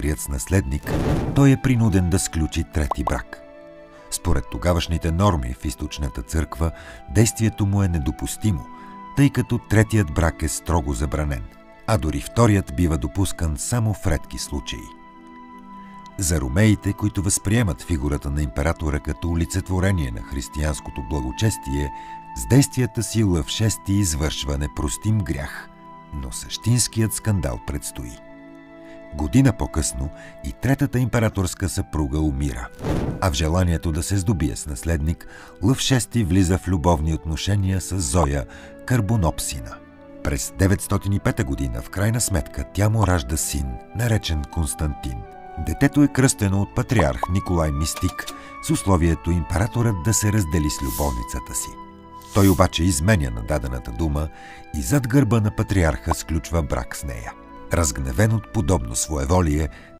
приет с наследник, той е принуден да сключи трети брак. Според тогавашните норми в източната църква, действието му е недопустимо, тъй като третият брак е строго забранен, а дори вторият бива допускан само в редки случаи. За ромеите, които възприемат фигурата на императора като олицетворение на християнското благочестие, с действията си Лъв VI извършва непростим грях, но същинският скандал предстои. Година по-късно и третата императорска съпруга умира, а в желанието да се здобие с наследник, Лъв VI влиза в любовни отношения с Зоя, Карбонопсина. През 905 година в крайна сметка тя му ражда син, наречен Константин. Детето е кръстено от патриарх Николай Мистик с условието императорът да се раздели с любовницата си. Той обаче изменя на дадената дума и зад гърба на патриарха сключва брак с нея. Разгневен от подобно своеволие,